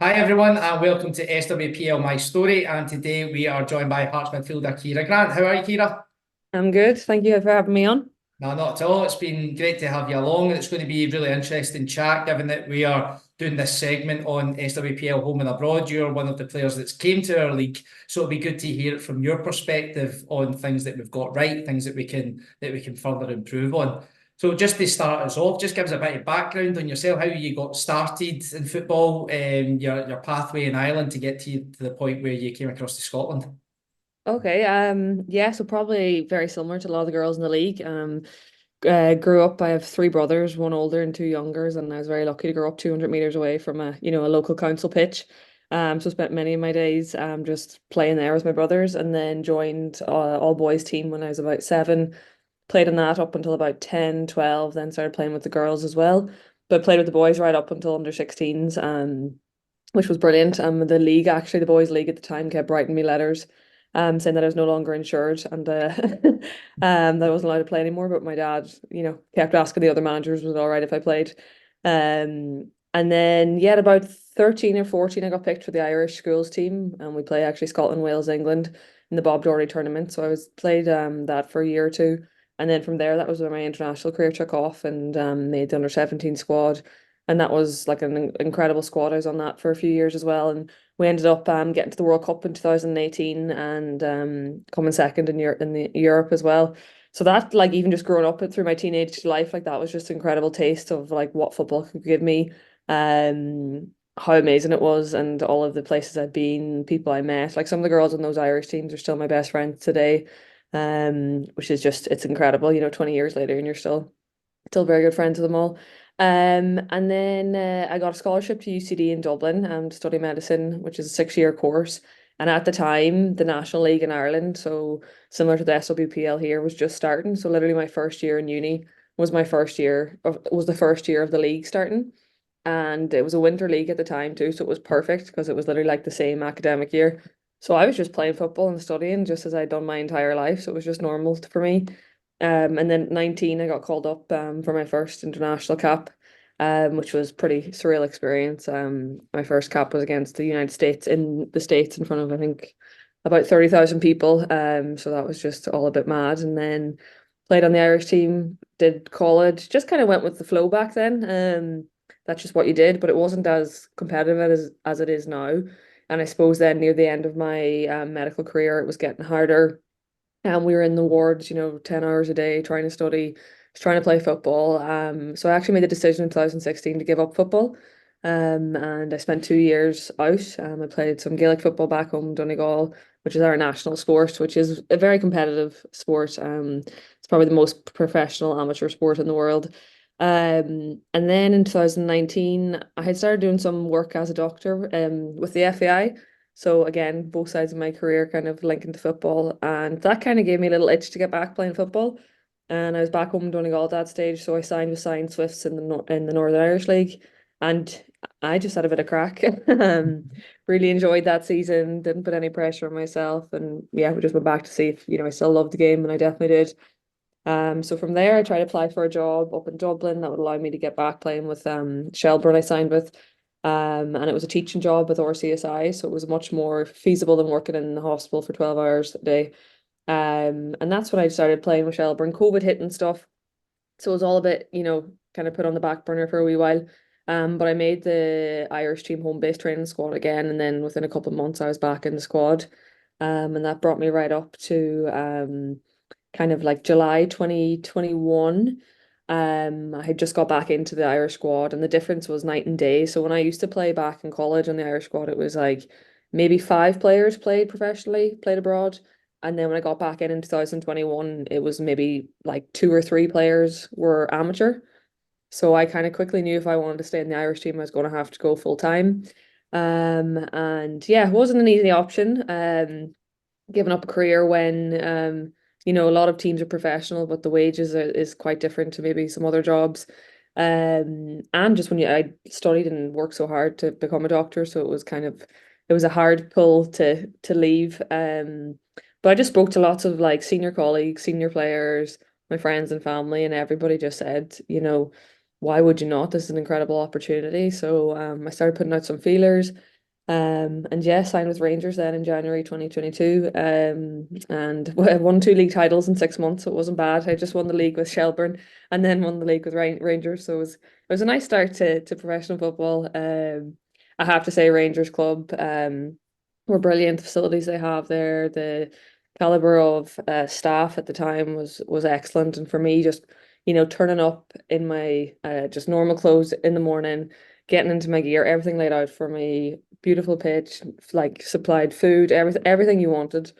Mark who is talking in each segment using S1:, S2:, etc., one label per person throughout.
S1: Hi everyone and welcome to SWPL My Story, and today we are joined by Hearts midfielder Ciara Grant. How are you, Ciara?
S2: I'm good. Thank you for having me on.
S1: No, not at all. It's been great to have you along, and it's going to be a really interesting chat given that we are doing this segment on SWPL Home and Abroad. You're one of the players that's came to our league, so it'll be good to hear it from your perspective on things that we've got right, things that we can further improve on. So just to start us off, just give us a bit of background on yourself, how you got started in football, your pathway in Ireland to get to the point where you came across to Scotland.
S2: Okay. Yeah, so probably very similar to a lot of the girls in the league. Grew up, I have three brothers, one older and two youngers, and I was very lucky to grow up 200 meters away from a local council pitch. So spent many of my days just playing there with my brothers, and then joined all boys team when I was about 7. Played in that up until about 10, 12, then started playing with the girls as well. But played with the boys right up until under 16s, which was brilliant. The league, actually, the boys' league at the time, kept writing me letters, saying that I was no longer insured and that I wasn't allowed to play anymore. But my dad, kept asking the other managers was it all right if I played. And then, yeah, at about 13 or 14, I got picked for the Irish schools team, and we play actually Scotland, Wales, England in the Bob Doherty tournament. So I was played that for a year or two. And then from there, that was where my international career took off, and made the under 17 squad, and that was like an incredible squad. I was on that for a few years as well, and we ended up getting to the World Cup in 2018 and coming second in Europe as well. So that, like, even just growing up through my teenage life, like, that was just an incredible taste of like what football could give me, how amazing it was, and all of the places I've been, people I met. Like, some of the girls on those Irish teams are still my best friends today, which is just, it's incredible. 20 years later, and you're still very good friends with them all. And then I got a scholarship to UCD in Dublin to study medicine, which is a 6-year course. And at the time, the National League in Ireland, so similar to the SWPL here, was just starting. So literally my first year in uni was the first year of the league starting. And it was a winter league at the time too, so it was perfect because it was literally like the same academic year. So I was just playing football and studying just as I'd done my entire life. So it was just normal for me. And then at 19, I got called up for my first international cap, which was pretty surreal experience. My first cap was against the United States in the States in front of, I think, about 30,000 people. So that was just all a bit mad. And then played on the Irish team, did college, just kind of went with the flow back then. That's just what you did, but it wasn't as competitive as it is now. And I suppose then near the end of my medical career, it was getting harder, and we were in the wards, 10 hours a day trying to study, trying to play football. So I actually made the decision in 2016 to give up football. And I spent 2 years out. I played some Gaelic football back home in Donegal, which is our national sport, which is a very competitive sport. It's probably the most professional amateur sport in the world. And then in 2019, I had started doing some work as a doctor with the FAI. So again, both sides of my career kind of linking to football, and that kind of gave me a little itch to get back playing football. And I was back home in Donegal at that stage, so I signed with Swifts in the Northern Irish League, and I just had a bit of crack. Really enjoyed that season. Didn't put any pressure on myself, and yeah, we just went back to see if I still loved the game, and I definitely did. So from there, I tried to apply for a job up in Dublin that would allow me to get back playing with Shelburne I signed with. And it was a teaching job with RCSI, so it was much more feasible than working in the hospital for 12 hours a day. And that's when I started playing with Shelburne. COVID hit and stuff, so it was all a bit, kind of put on the back burner for a wee while. But I made the Irish team home-based training squad again, and then within a couple of months, I was back in the squad. And that brought me right up to kind of like July 2021. I had just got back into the Irish squad, and the difference was night and day. So when I used to play back in college on the Irish squad, it was like maybe 5 players played professionally, played abroad. And then when I got back in 2021, it was maybe like 2 or 3 players were amateur. So I kind of quickly knew if I wanted to stay in the Irish team, I was going to have to go full time. And yeah, it wasn't an easy option. Giving up a career when a lot of teams are professional, but the wages is quite different to maybe some other jobs. And just when I studied and worked so hard to become a doctor, so it was a hard pull to leave. But I just spoke to lots of like senior colleagues, senior players, my friends and family, and everybody just said, why would you not? This is an incredible opportunity. So I started putting out some feelers. And yeah, signed with Rangers then in January 2022. And won two league titles in 6 months, so it wasn't bad. I just won the league with Shelburne and then won the league with Rangers. So it was a nice start to professional football. I have to say Rangers Club were brilliant. The facilities they have there, the caliber of staff at the time was excellent. And for me, just turning up in my just normal clothes in the morning, getting into my gear, everything laid out for me, beautiful pitch, like supplied food, everything you wanted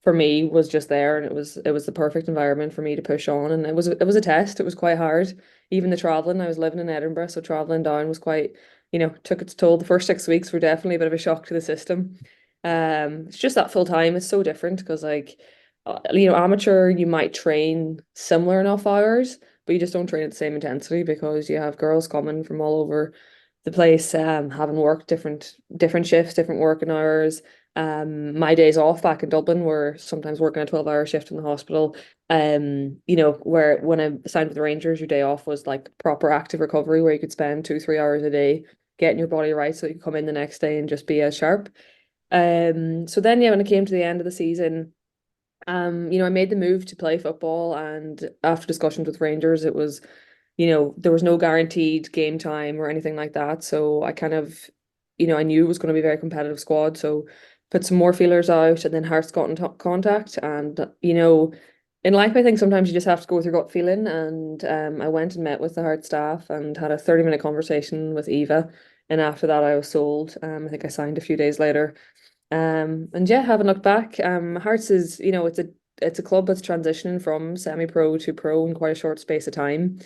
S2: for me was just there, and it was the perfect environment for me to push on. And it was a test. It was quite hard. Even the traveling, I was living in Edinburgh, so traveling down was quite, took its toll. The first 6 weeks were definitely a bit of a shock to the system. It's just that full time is so different because like amateur you might train similar enough hours, but you just don't train at the same intensity because you have girls coming from all over the place, having worked different shifts, different working hours. My days off back in Dublin were sometimes working a 12-hour shift in the hospital. Where when I signed with the Rangers, your day off was like proper active recovery where you could spend 2, 3 hours a day getting your body right so you could come in the next day and just be as sharp. So then yeah, when it came to the end of the season, I made the move to play football, and after discussions with Rangers, it was, there was no guaranteed game time or anything like that. So I kind of, I knew it was going to be a very competitive squad. So put some more feelers out, and then Hearts got in contact. And, in life, I think sometimes you just have to go with your gut feeling. And I went and met with the Hearts staff and had a 30-minute conversation with Eva. And after that, I was sold. I think I signed a few days later. And yeah, haven't looked back. Hearts is, it's a club that's transitioning from semi-pro to pro in quite a short space of time.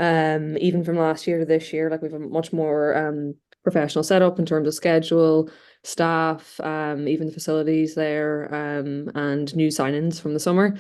S2: Even from last year to this year, like we've a much more professional setup in terms of schedule, staff, even the facilities there, and new signings from the summer.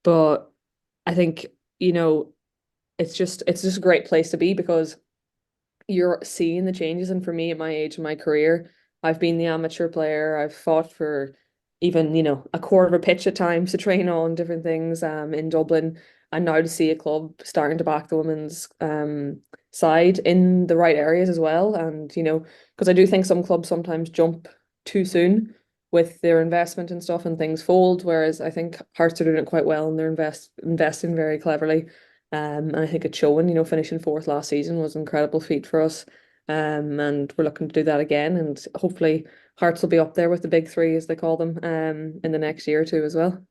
S2: But I think, it's just a great place to be because you're seeing the changes. And for me at my age in my career, I've been the amateur player. I've fought for even, a quarter of a pitch at times to train on different things in Dublin. And now to see a club starting to back the women's side in the right areas as well. And, because I do think some clubs sometimes jump too soon with their investment and stuff and things fold, whereas I think Hearts are doing it quite well and they're investing very cleverly. And I think it's showing, finishing fourth last season was an incredible feat for us. And we're looking to do that again. And hopefully Hearts will be up there with the big three, as they call them, in the next year or two as well.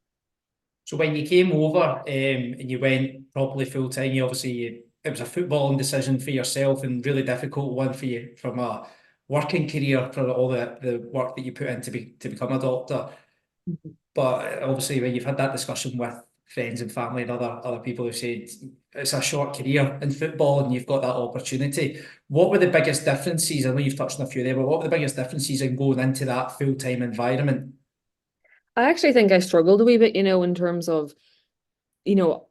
S1: So when you came over and you went properly full time, it was a footballing decision for yourself and really difficult one for you from a working career for all the work that you put in to become a doctor. But obviously, when you've had that discussion with friends and family and other people who said it's a short career in football and you've got that opportunity, what were the biggest differences? I know you've touched on a few there, but what were the biggest differences in going into that full-time environment?
S2: I actually think I struggled a wee bit, in terms of,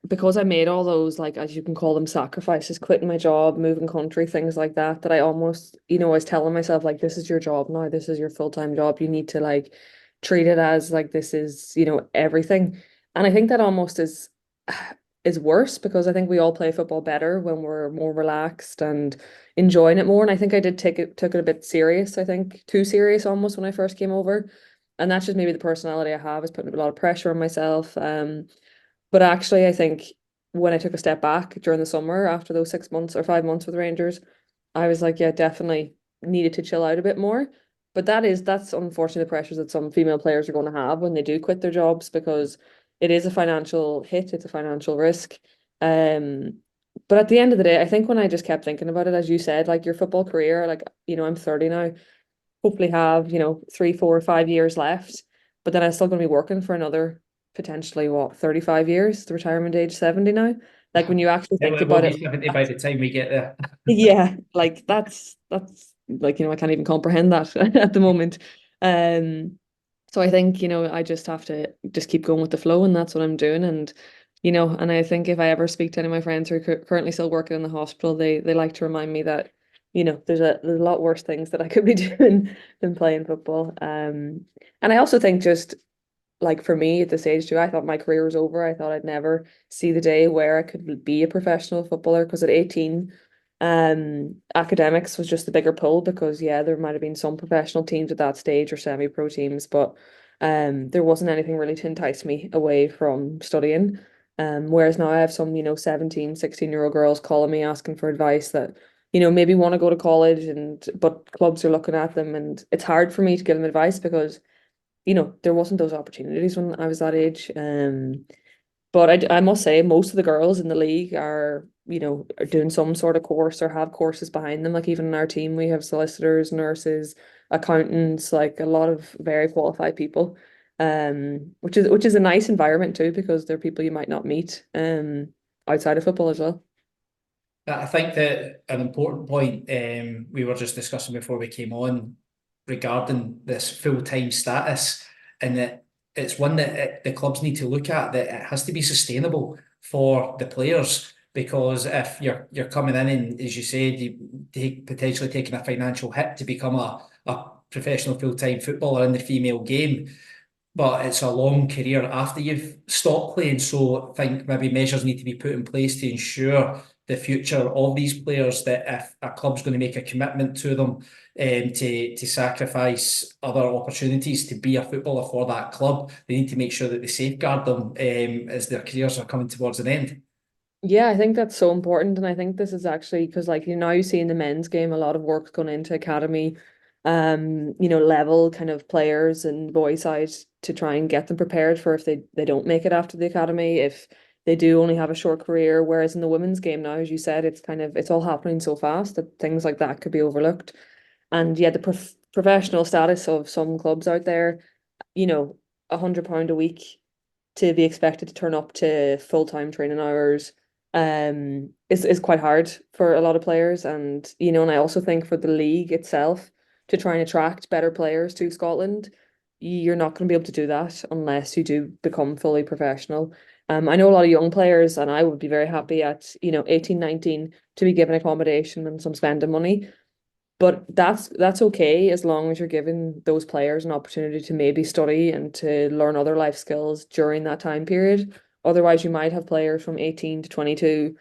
S2: because I made all those, like, as you can call them, sacrifices, quitting my job, moving country, things like that, that I almost, was telling myself, like, this is your job now, this is your full-time job. You need to, like, treat it as, like, this is, everything. And I think that almost is worse because I think we all play football better when we're more relaxed and enjoying it more. And I think I did took it a bit serious, I think, too serious almost when I first came over. And that's just maybe the personality I have is putting a lot of pressure on myself. But actually, I think when I took a step back during the summer after those 6 months or 5 months with Rangers, I was like, yeah, definitely needed to chill out a bit more. But that's unfortunately the pressures that some female players are going to have when they do quit their jobs because it is a financial hit, it's a financial risk. Um, but at the end of the day, I think when I just kept thinking about it, as you said, like your football career, like, I'm 30 now, hopefully have, 3, 4, 5 years left, but then I'm still going to be working for another potentially 35 years, the retirement age 70 now. Like when you actually think
S1: It will
S2: about
S1: be
S2: it,
S1: 70 by the time we get there.
S2: yeah, like that's like, I can't even comprehend that at the moment. Um, so I think, I just have to just keep going with the flow, and that's what I'm doing. And I think if I ever speak to any of my friends who are currently still working in the hospital, they like to remind me that, there's a lot worse things that I could be doing than playing football. And I also think just like for me at this age too, I thought my career was over. I thought I'd never see the day where I could be a professional footballer because at 18, Academics was just the bigger pull because yeah, there might have been some professional teams at that stage or semi-pro teams, but there wasn't anything really to entice me away from studying. Whereas now I have some, 17, 16-year-old girls calling me asking for advice that, maybe want to go to college and but clubs are looking at them and it's hard for me to give them advice because, there wasn't those opportunities when I was that age. But I must say, most of the girls in the league are doing some sort of course or have courses behind them. Like even in our team, we have solicitors, nurses, accountants, like a lot of very qualified people. Which is a nice environment too, because they're people you might not meet outside of football as well.
S1: I think that an important point we were just discussing before we came on regarding this full-time status, and that it's one that the clubs need to look at, that it has to be sustainable for the players. Because if you're coming in and, as you said, you take potentially taking a financial hit to become a professional full-time footballer in the female game, but it's a long career after you've stopped playing. So I think maybe measures need to be put in place to ensure the future of these players, that if a club's going to make a commitment to them to sacrifice other opportunities to be a footballer for that club, they need to make sure that they safeguard them as their careers are coming towards an end.
S2: Yeah, I think that's so important. And I think this is actually because like now you see in the men's game a lot of work's gone into academy level kind of players and boy side to try and get them prepared for if they don't make it after the academy, if they do only have a short career. Whereas in the women's game now, as you said, it's all happening so fast that things like that could be overlooked. And yeah, the professional status of some clubs out there, £100 a week to be expected to turn up to full-time training hours is quite hard for a lot of players. And I also think for the league itself to try and attract better players to Scotland, you're not going to be able to do that unless you do become fully professional. I know a lot of young players, and I would be very happy at 18, 19 to be given accommodation and some spending money. But that's okay as long as you're giving those players an opportunity to maybe study and to learn other life skills during that time period. Otherwise, you might have players from 18 to 22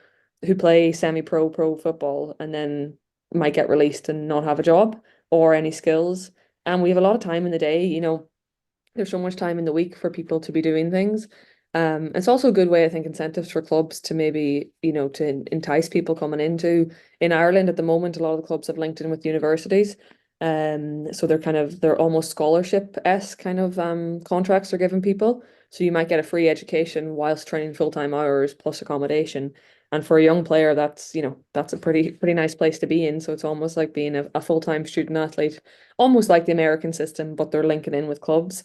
S2: who play semi-pro, pro football and then might get released and not have a job or any skills. And we have a lot of time in the day, there's so much time in the week for people to be doing things. It's also a good way, I think, incentives for clubs to maybe, to entice people coming into. In Ireland at the moment, a lot of the clubs have linked in with universities. So they're almost scholarship-esque kind of contracts they're giving people. So you might get a free education whilst training full-time hours plus accommodation. And for a young player, that's a pretty nice place to be in. So it's almost like being a full-time student athlete, almost like the American system, but they're linking in with clubs.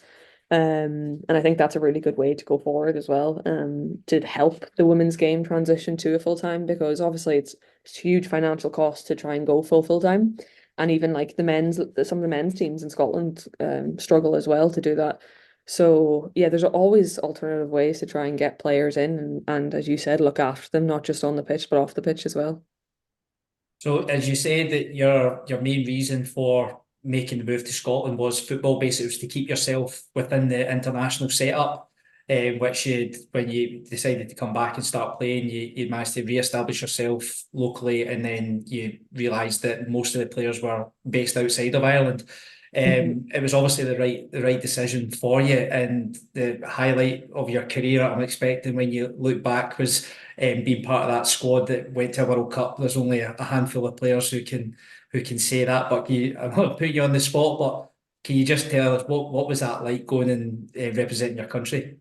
S2: And I think that's a really good way to go forward as well, to help the women's game transition to a full time because obviously it's huge financial cost to try and go full time. And even like some of the men's teams in Scotland struggle as well to do that. So yeah, there's always alternative ways to try and get players in and as you said, look after them, not just on the pitch, but off the pitch as well.
S1: So, as you said, that your main reason for making the move to Scotland was football. Basically, it was to keep yourself within the international setup, which when you decided to come back and start playing, you managed to re-establish yourself locally, and then you realised that most of the players were based outside of Ireland.
S2: Mhm.
S1: It was obviously the right decision for you, and the highlight of your career, I'm expecting, when you look back, was being part of that squad that went to a World Cup. There's only a handful of players who can say that. But I'm not putting you on the spot, but can you just tell us what was that like going and representing your country?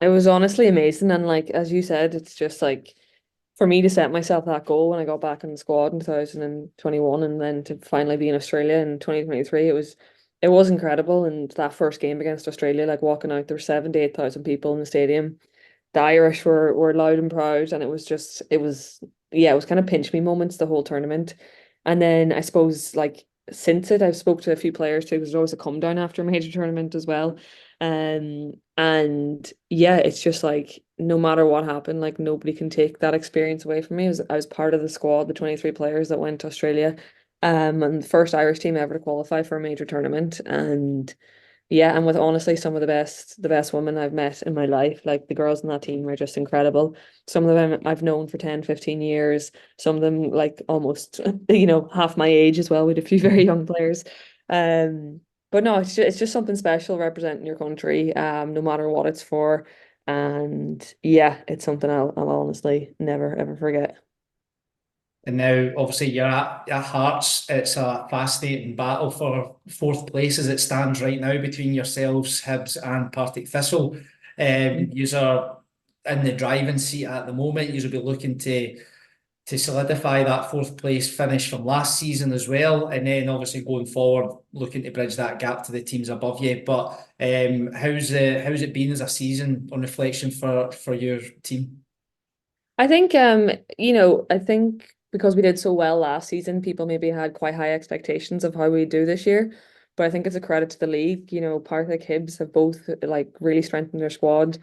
S2: It was honestly amazing. And like as you said, it's just like for me to set myself that goal when I got back in the squad in 2021 and then to finally be in Australia in 2023, it was incredible. And that first game against Australia, like walking out, there were 78,000 people in the stadium. The Irish were loud and proud, and it was kind of pinch me moments the whole tournament. And then I suppose like since I've spoke to a few players too, because there's always a come down after a major tournament as well. And yeah, it's just like no matter what happened, like nobody can take that experience away from me. I was part of the squad, the 23 players that went to Australia, and the first Irish team ever to qualify for a major tournament. And Yeah, and with honestly some of the best women I've met in my life. Like the girls in that team are just incredible. Some of them I've known for 10, 15 years. Some of them like almost, half my age as well with a few very young players. Um, but no, it's just something special representing your country, no matter what it's for. And yeah, it's something I'll honestly never ever forget.
S1: And now, obviously, you're at Hearts. It's a fascinating battle for fourth place as it stands right now between yourselves, Hibs, and Partick Thistle. Yous are in the driving seat at the moment. Yous will be looking to solidify that fourth place finish from last season as well, and then obviously going forward, looking to bridge that gap to the teams above you. But how's it been as a season on reflection for your team?
S2: I think because we did so well last season, people maybe had quite high expectations of how we do this year. But I think it's a credit to the league. Partick Hibs have both like really strengthened their squad.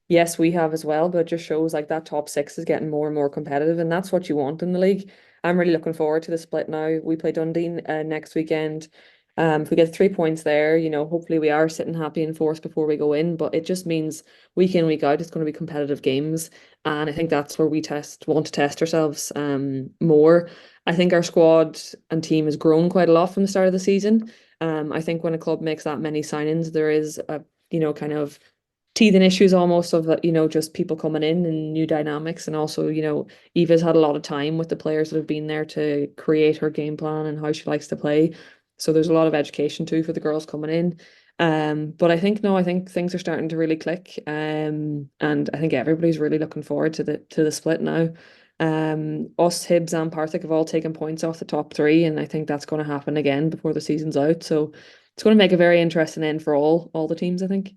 S2: Yes, we have as well, but it just shows like that top six is getting more and more competitive, and that's what you want in the league. I'm really looking forward to the split now. We play Dundee next weekend. If we get 3 points there, hopefully we are sitting happy in fourth before we go in. But it just means week in, week out, it's going to be competitive games. And I think that's where we want to test ourselves more. I think our squad and team has grown quite a lot from the start of the season. I think when a club makes that many signings, there is a, kind of teething issues almost of, just people coming in and new dynamics. And also, Eva's had a lot of time with the players that have been there to create her game plan and how she likes to play. So there's a lot of education too for the girls coming in. But I think no, I think things are starting to really click. And I think everybody's really looking forward to the split now. Us, Hibs and Partick have all taken points off the top three, and I think that's going to happen again before the season's out. So it's going to make a very interesting end for all the teams, I think.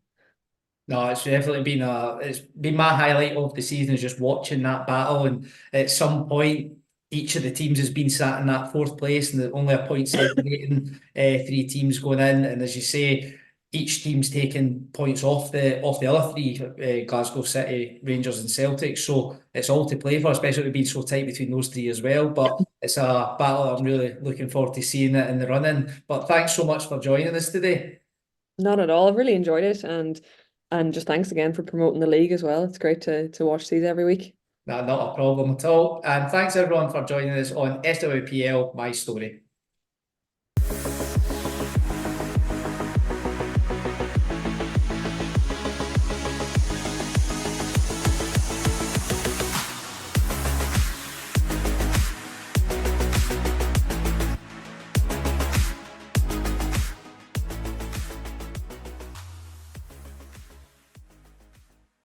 S1: No, it's definitely been my highlight of the season is just watching that battle. And at some point, each of the teams has been sat in that fourth place, and there's only a point separating three teams going in. And as you say, each team's taking points off the other three, Glasgow City, Rangers, and Celtic. So it's all to play for, especially with it being so tight between those three as well. But it's a battle I'm really looking forward to seeing it in the running. But thanks so much for joining us today.
S2: Not at all. I've really enjoyed it, and just thanks again for promoting the league as well. It's great to watch these every week.
S1: Not a problem at all. And thanks everyone for joining us on SWPL My Story.